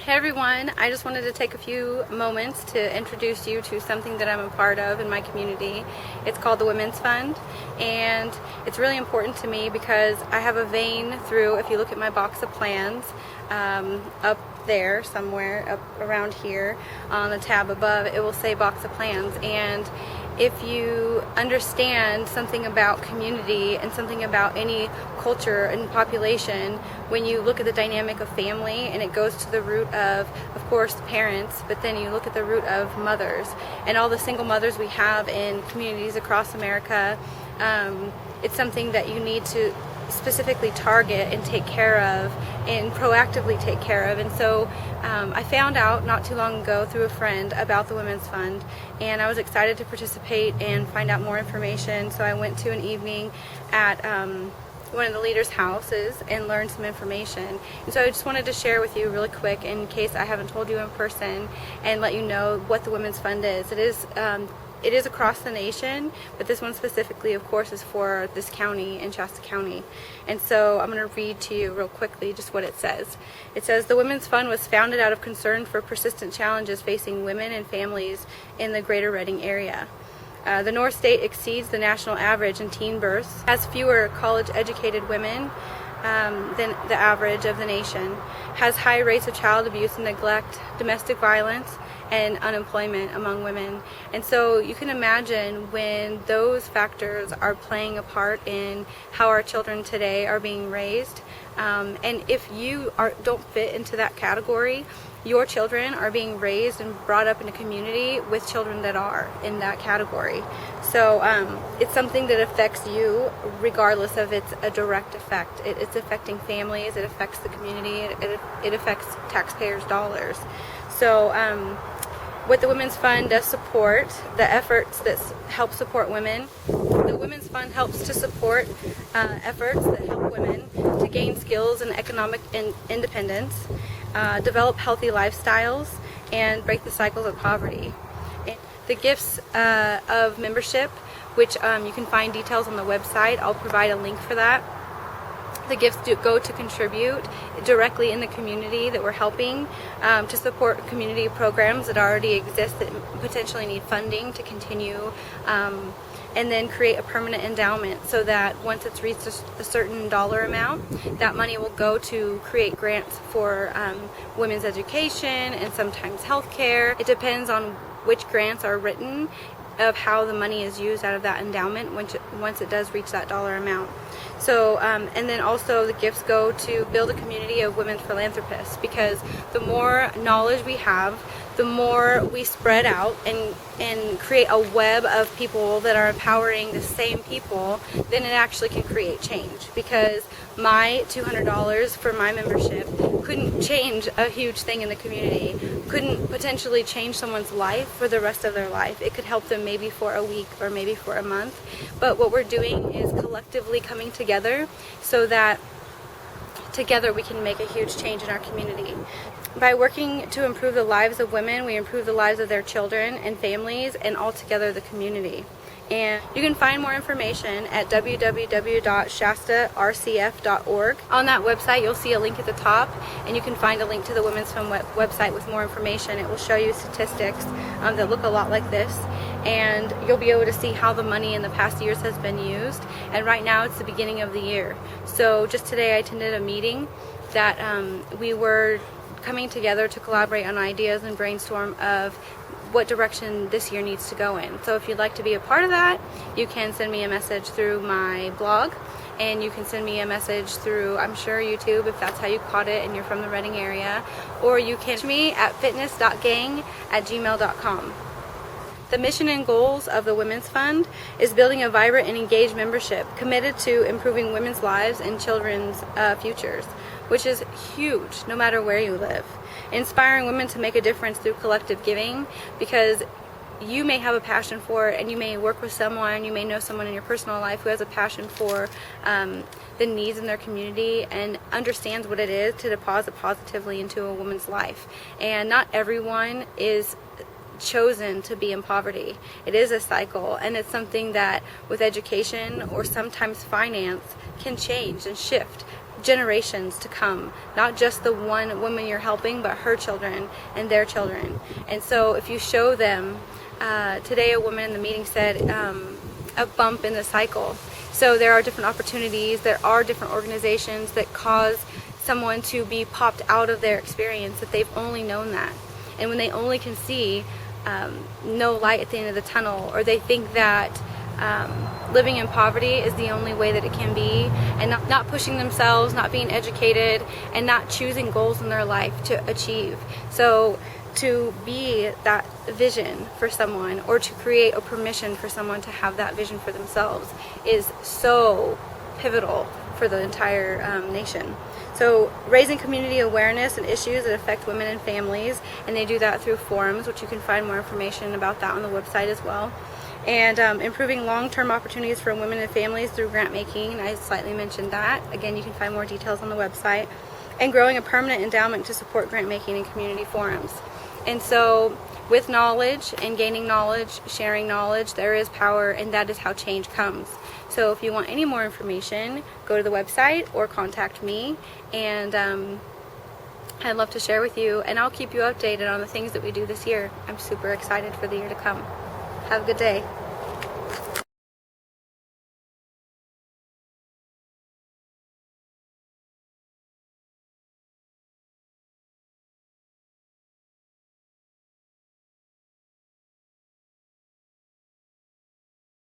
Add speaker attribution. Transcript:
Speaker 1: Hey everyone, I just wanted to take a few moments to introduce you to something that I'm a part of in my community. It's called the Women's Fund, and it's really important to me because I have a vein through, if you look at my box of plans, up there somewhere, up around here on the tab above, it will say box of plans. And if you understand something about community and something about any culture and population, when you look at the dynamic of family, and it goes to the root of course, parents, but then you look at the root of mothers and all the single mothers we have in communities across America, it's something that you need to specifically target and take care of and proactively take care of. And so I found out not too long ago through a friend about the Women's Fund, and I was excited to participate and find out more information. So I went to an evening at one of the leaders' houses and learned some information. And so I just wanted to share with you really quick, in case I haven't told you in person, and let you know what the Women's Fund is. It is across the nation, but this one specifically, of course, is for this county in Shasta County. And so I'm going to read to you real quickly just what it says. It says, the Women's Fund was founded out of concern for persistent challenges facing women and families in the greater Reading area. The North State exceeds the national average in teen births, has fewer college-educated women than the average of the nation, has high rates of child abuse and neglect, domestic violence, and unemployment among women. And so you can imagine when those factors are playing a part in how our children today are being raised. And if you don't fit into that category, your children are being raised and brought up in a community with children that are in that category. So it's something that affects you regardless of its a direct effect. It's affecting families, it affects the community, it affects taxpayers' dollars. So what the Women's Fund does support, the efforts that help support women. The Women's Fund helps to support efforts that help women to gain skills and economic independence, develop healthy lifestyles, and break the cycles of poverty. The gifts of membership, which you can find details on the website, I'll provide a link for that. The gifts do go to contribute directly in the community that we're helping, to support community programs that already exist that potentially need funding to continue, and then create a permanent endowment so that once it's reached a certain dollar amount, that money will go to create grants for women's education and sometimes health care. It depends on which grants are written of how the money is used out of that endowment once it does reach that dollar amount. So, and then also the gifts go to build a community of women philanthropists, because the more knowledge we have, the more we spread out and create a web of people that are empowering the same people, then it actually can create change. Because my $200 for my membership couldn't change a huge thing in the community, couldn't potentially change someone's life for the rest of their life. It could help them maybe for a week or maybe for a month. But what we're doing is collectively coming together so that together we can make a huge change in our community. By working to improve the lives of women, we improve the lives of their children and families, and altogether the community. And you can find more information at www.shastarcf.org. On that website, you'll see a link at the top, and you can find a link to the Women's Fund website with more information. It will show you statistics that look a lot like this, and you'll be able to see how the money in the past years has been used. And right now, it's the beginning of the year. So just today, I attended a meeting that we were coming together to collaborate on ideas and brainstorm of what direction this year needs to go in. So if you'd like to be a part of that, you can send me a message through my blog, and you can send me a message through, I'm sure, YouTube, if that's how you caught it and you're from the Reading area, or you can reach me at fitness.gang@gmail.com. The mission and goals of the Women's Fund is building a vibrant and engaged membership committed to improving women's lives and children's futures, which is huge no matter where you live. Inspiring women to make a difference through collective giving, because you may have a passion for it, and you may work with someone, you may know someone in your personal life who has a passion for the needs in their community and understands what it is to deposit positively into a woman's life. And not everyone is chosen to be in poverty. It is a cycle, and it's something that with education or sometimes finance can change and shift generations to come, not just the one woman you're helping, but her children and their children. And so if you show them, today a woman in the meeting said, a bump in the cycle. So there are different opportunities, there are different organizations that cause someone to be popped out of their experience, that they've only known that. And when they only can see no light at the end of the tunnel, or they think that living in poverty is the only way that it can be, and not pushing themselves, not being educated, and not choosing goals in their life to achieve. So to be that vision for someone, or to create a permission for someone to have that vision for themselves, is so pivotal for the entire nation. So raising community awareness and issues that affect women and families, and they do that through forums, which you can find more information about that on the website as well. And improving long-term opportunities for women and families through grant making, and I slightly mentioned that. Again, you can find more details on the website. And growing a permanent endowment to support grant making and community forums. And so with knowledge and gaining knowledge, sharing knowledge, there is power, and that is how change comes. So if you want any more information, go to the website or contact me, and I'd love to share with you, and I'll keep you updated on the things that we do this year. I'm super excited for the year to come. Have a good day.